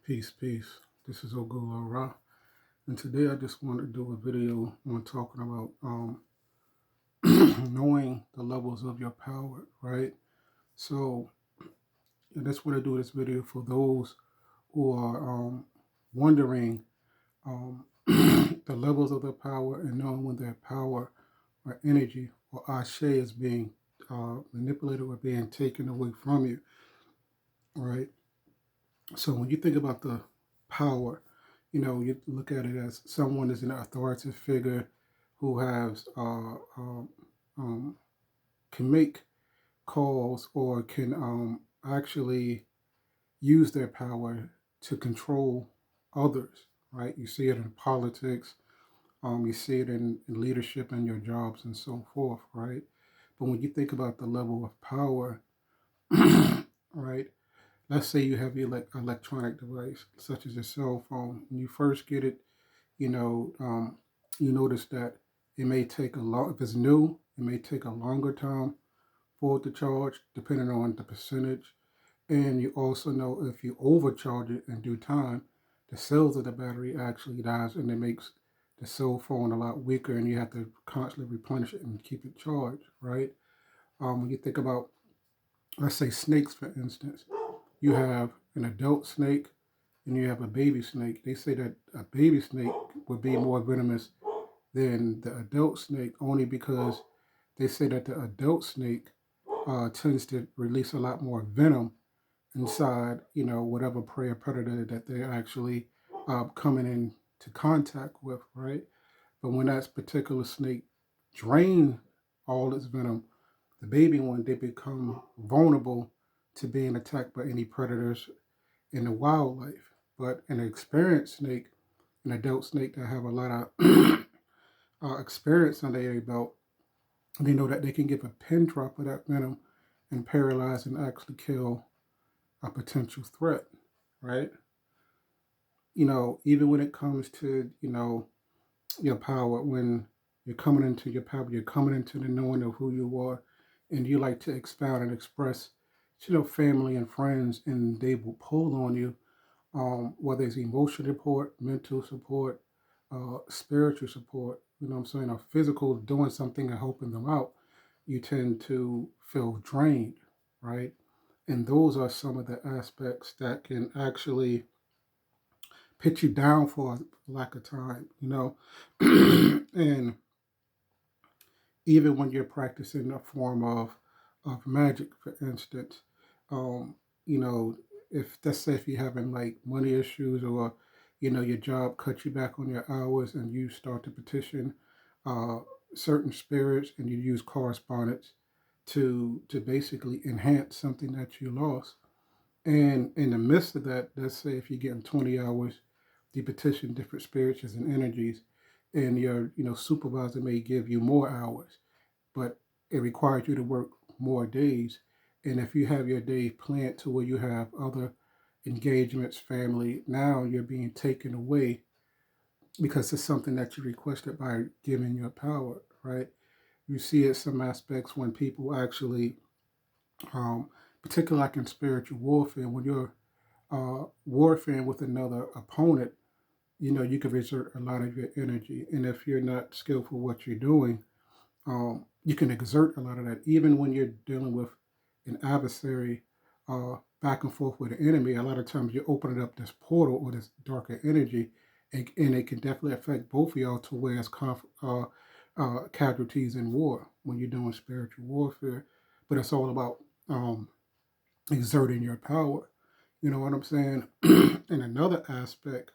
Peace, peace. This is Ogula Ra, and today I just want to do a video on talking about knowing the levels of your power, right? So, I just want to do this video for those who are wondering the levels of their power and knowing when their power or energy or ashe is being manipulated or being taken away from you, right? So, when you think about the power, you look at it as someone is an authoritative figure who has um, can make calls or can actually use their power to control others. Right? You see it in politics. You see it in leadership and your jobs and so forth. Right? But when you think about the level of power, right? Let's say you have your electronic device, such as a cell phone. When you first get it, you know, um, you notice that it may take a long, if it's new, it may take a longer time for it to charge, depending on the percentage. And you also know if you overcharge it in due time, the cells of the battery actually dies, and it makes the cell phone a lot weaker, and you have to constantly replenish it and keep it charged, right? When you think about, let's say, snakes, for instance, you have an adult snake and you have a baby snake. They say that a baby snake would be more venomous than the adult snake, only because they say that the adult snake tends to release a lot more venom inside, whatever prey or predator that they're actually coming into contact with, right? But when that particular snake drains all its venom, the baby one, they become vulnerable to being attacked by any predators in the wildlife. But an experienced snake, an adult snake that have a lot of experience under their belt, they know that they can give a pin drop of that venom and paralyze and actually kill a potential threat, right? Even when it comes to, your power, when you're coming into your power, you're coming into the knowing of who you are, and you like to expound and express, family and friends, and they will pull on you, whether it's emotional support, mental support, spiritual support, what I'm saying, or physical, doing something and helping them out, you tend to feel drained, right? And those are some of the aspects that can actually put you down for lack of time, and even when you're practicing a form of magic, for instance, um, you know, if let's say if you're having like money issues, or your job cuts you back on your hours, and you start to petition uh, certain spirits, and you use correspondence to basically enhance something that you lost. And in the midst of that, let's say if you're getting 20 hours, you petition different spirits and energies, and your supervisor may give you more hours, but it requires you to work more days. And if you have your day planned to where you have other engagements, family, now you're being taken away because it's something that you requested by giving your power, right? You see it some aspects when people actually, particularly like in spiritual warfare, when you're warfare with another opponent, you can exert a lot of your energy. And if you're not skillful what you're doing, you can exert a lot of that. Even when you're dealing with an adversary, back and forth with an enemy, a lot of times you're opening up this portal or this darker energy, and it can definitely affect both of y'all to where it's casualties in war when you're doing spiritual warfare. But it's all about exerting your power. You know what I'm saying? And another aspect,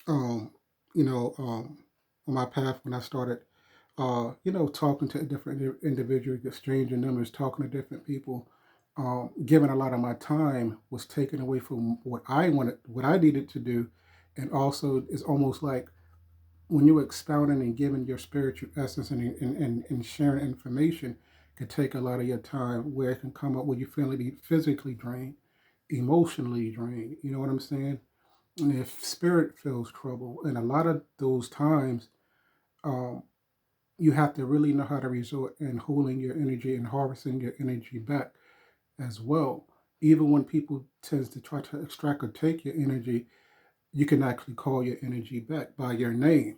um, on my path when I started, talking to different individuals, exchanging numbers, talking to different people, giving a lot of my time was taken away from what I wanted, what I needed to do. And also, it's almost like when you're expounding and giving your spiritual essence and sharing information, can take a lot of your time, where it can come up where you feel physically drained, emotionally drained. You know what I'm saying? And if spirit feels trouble, and a lot of those times, um, you have to really know how to resort and holding your energy and harvesting your energy back as well. even when people tends to try to extract or take your energy, you can actually call your energy back by your name.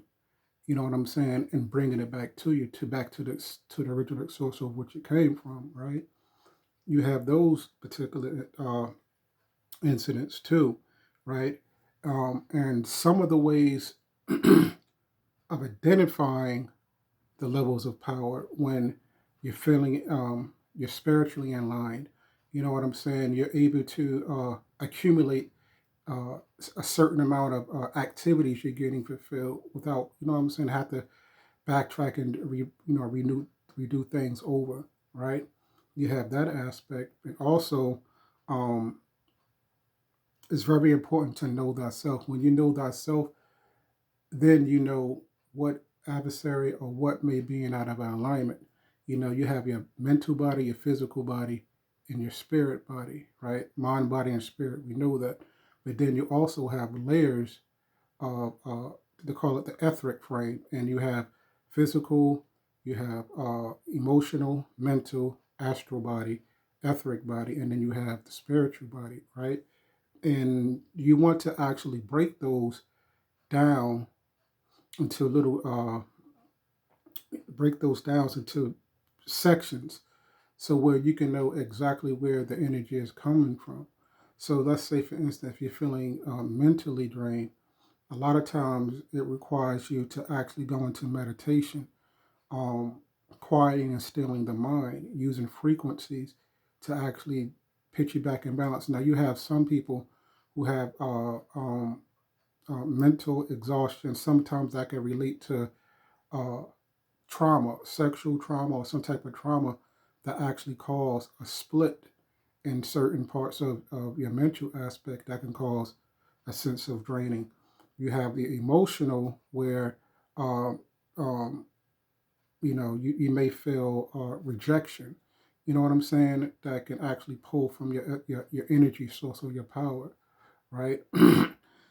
You know what I'm saying? And bringing it back to you, to back to the original source of which it came from, right? You have those particular incidents too, right? And some of the ways of identifying the levels of power when you're feeling you're spiritually in line. You know what I'm saying? You're able to accumulate uh, a certain amount of activities you're getting fulfilled without, you know what I'm saying, have to backtrack and redo things over, right? You have that aspect, and also um, it's very important to know thyself. When you know thyself, then you know what adversary or what may be in out of alignment. You know, you have your mental body, your physical body, and your spirit body, right? Mind, body, and spirit. We know that. But then you also have layers of, they call it the etheric frame, and you have physical, you have emotional, mental, astral body, etheric body, and then you have the spiritual body, right? And you want to actually break those down into little break those down into sections, so where you can know exactly where the energy is coming from. So let's say, for instance, if you're feeling mentally drained, a lot of times it requires you to actually go into meditation, um, quieting and stilling the mind, using frequencies to actually pitch you back in balance. Now, you have some people who have mental exhaustion. Sometimes that can relate to uh, trauma, sexual trauma, or some type of trauma that actually cause a split in certain parts of your mental aspect that can cause a sense of draining. You have the emotional where, um, um, you may feel rejection. You know what I'm saying? That can actually pull from your energy source or your power, right?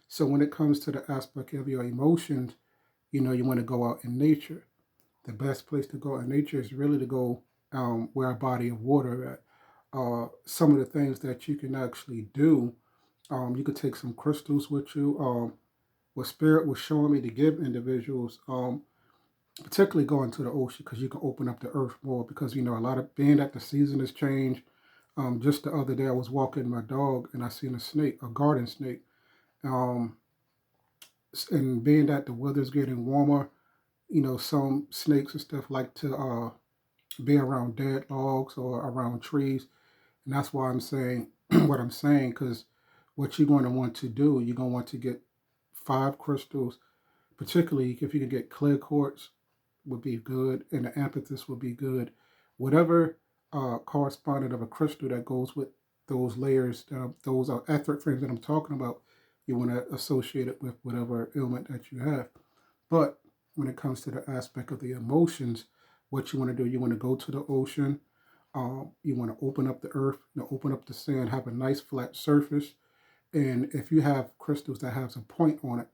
So when it comes to the aspect of your emotions, you want to go out in nature. The best place to go in nature is really to go where a body of water at. Some of the things that you can actually do, you could take some crystals with you. What Spirit was showing me to give individuals, particularly going to the ocean, because you can open up the earth more. Because a lot of being that the season has changed. Just the other day, I was walking my dog and I seen a snake, a garden snake. Um, and being that the weather's getting warmer, some snakes and stuff like to be around dead logs or around trees. And that's why I'm saying what I'm saying, because what you're going to want to do, you're going to want to get 5 crystals, particularly if you can get clear quartz would be good, and the amethyst would be good. Whatever correspondent of a crystal that goes with those layers, those are etheric frames that I'm talking about, you want to associate it with whatever ailment that you have. But when it comes to the aspect of the emotions, what you want to do, you want to go to the ocean. You want to open up the earth, open up the sand, have a nice flat surface. And if you have crystals that has a point on it,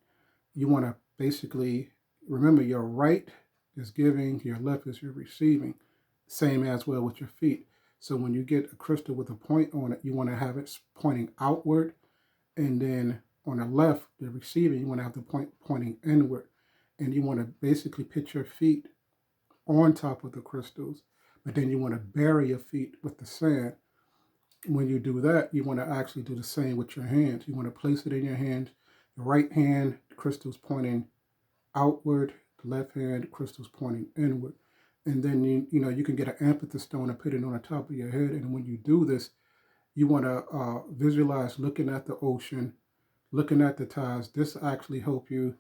you want to basically remember your right is giving, your left is your receiving. Same as well with your feet. So when you get a crystal with a point on it, you want to have it pointing outward, and then on the left, the receiving, you want to have the point pointing inward, and you want to basically put your feet on top of the crystals, but then you want to bury your feet with the sand. When you do that, you want to actually do the same with your hands. You want to place it in your hands. The right hand, the crystals pointing outward, the left hand, crystals pointing inward. And then you can get an amethyst stone and put it on the top of your head. And when you do this, you want to visualize looking at the ocean, looking at the tides. This actually help you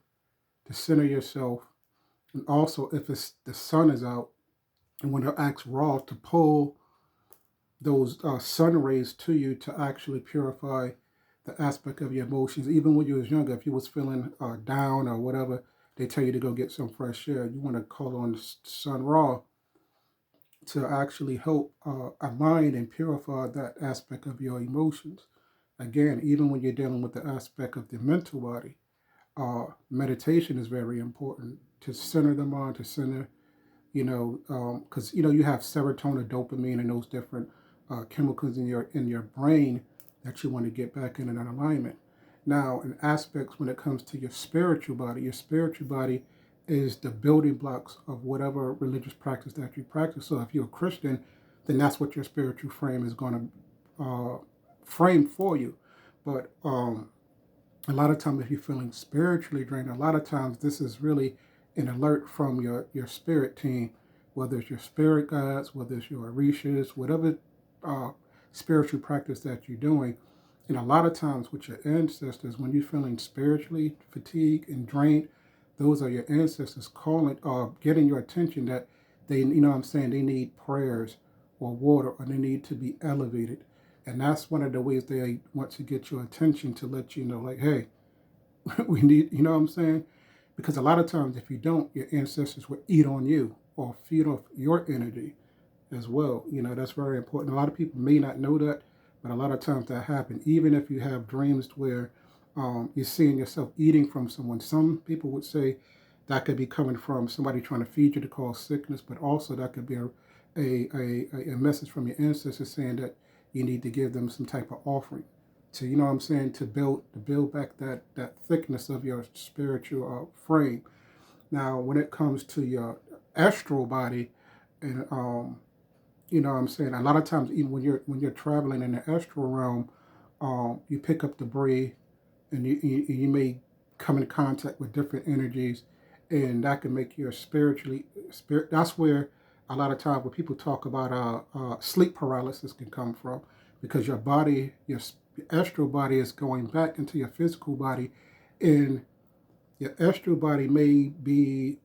to center yourself. And also, if it's the sun is out, and when it acts raw, to pull those sun rays to you to actually purify the aspect of your emotions. Even when you was younger, if you was feeling down or whatever, they tell you to go get some fresh air. You want to call on the sun raw to actually help align and purify that aspect of your emotions. Again, even when you're dealing with the aspect of the mental body, meditation is very important to center the mind, to center, because you have serotonin, dopamine, and those different chemicals in your brain that you want to get back in an alignment. Now, in aspects when it comes to your spiritual body is the building blocks of whatever religious practice that you practice. So if you're a Christian, then that's what your spiritual frame is going to frame for you. But a lot of times if you're feeling spiritually drained, a lot of times this is really an alert from your spirit team, whether it's your spirit guides, whether it's your orishas, whatever spiritual practice that you're doing. And a lot of times with your ancestors, when you're feeling spiritually fatigued and drained, those are your ancestors calling or getting your attention that they, they need prayers or water, or they need to be elevated. And that's one of the ways they want to get your attention, to let you know, like, hey, we need, because a lot of times if you don't, your ancestors will eat on you or feed off your energy as well. That's very important. A lot of people may not know that, but a lot of times that happens. Even if you have dreams where you're seeing yourself eating from someone, some people would say that could be coming from somebody trying to feed you to cause sickness, but also that could be a message from your ancestors saying that you need to give them some type of offering to, to build back that thickness of your spiritual frame. Now, when it comes to your astral body, and a lot of times, even when you're traveling in the astral realm, you pick up debris, and you may come in contact with different energies, and that can make you spirit. That's where a lot of times when people talk about sleep paralysis can come from, because your body, your astral body, is going back into your physical body, and your astral body may be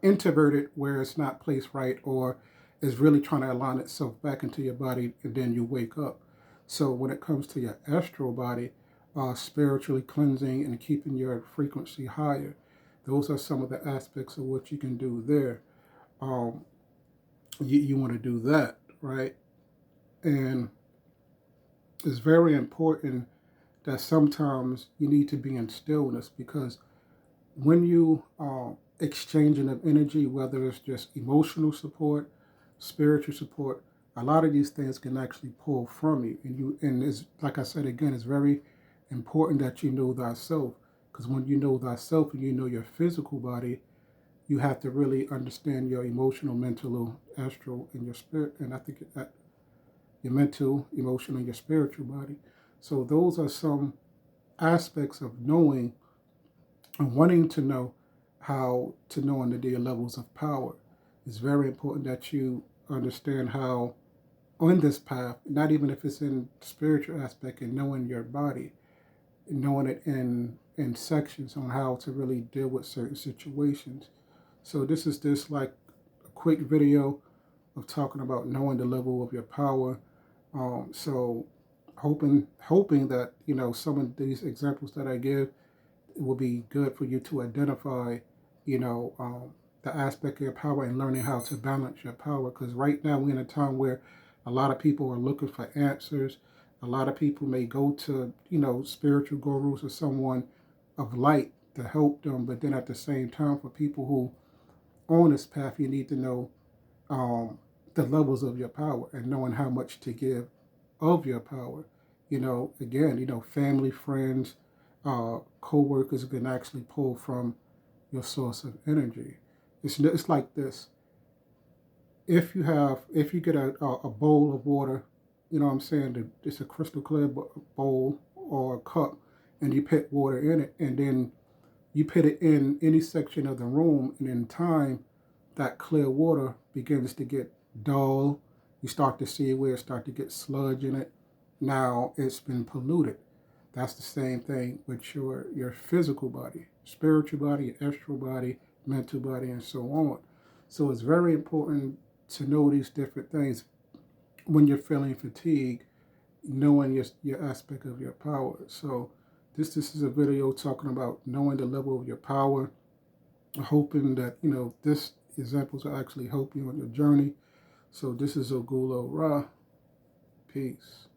introverted, where it's not placed right, or is really trying to align itself back into your body, and then you wake up. So when it comes to your astral body, spiritually cleansing and keeping your frequency higher, those are some of the aspects of what you can do there. You want to do that, right? And it's very important that sometimes you need to be in stillness, because when you exchanging of energy, whether it's just emotional support, spiritual support, a lot of these things can actually pull from you. And it's, like I said again, it's very important that you know thyself, because when you know thyself and you know your physical body, you have to really understand your emotional, mental, astral, and your spirit. And I think that your mental, emotional, and your spiritual body. So those are some aspects of knowing and wanting to know how to know under their levels of power. It's very important that you understand how on this path, not even if it's in the spiritual aspect, and knowing your body, and knowing it in sections on how to really deal with certain situations. So this is just like a quick video of talking about knowing the level of your power. So hoping that some of these examples that I give, it will be good for you to identify, the aspect of your power, and learning how to balance your power. Because right now we're in a time where a lot of people are looking for answers. A lot of people may go to, spiritual gurus or someone of light to help them. But then at the same time, for people who on this path, you need to know the levels of your power, and knowing how much to give of your power. Again, family, friends, co-workers can actually pull from your source of energy. It's like this. If you get a bowl of water, it's a crystal clear bowl or a cup, and you put water in it, and then you put it in any section of the room, and in time, that clear water begins to get dull. You start to see where it starts to get sludge in it. Now it's been polluted. That's the same thing with your physical body, spiritual body, your astral body, mental body, and so on. So it's very important to know these different things when you're feeling fatigue, knowing your aspect of your power. So this is a video talking about knowing the level of your power, hoping that this examples will actually help you on your journey. So this is Ogulo Ra. Peace.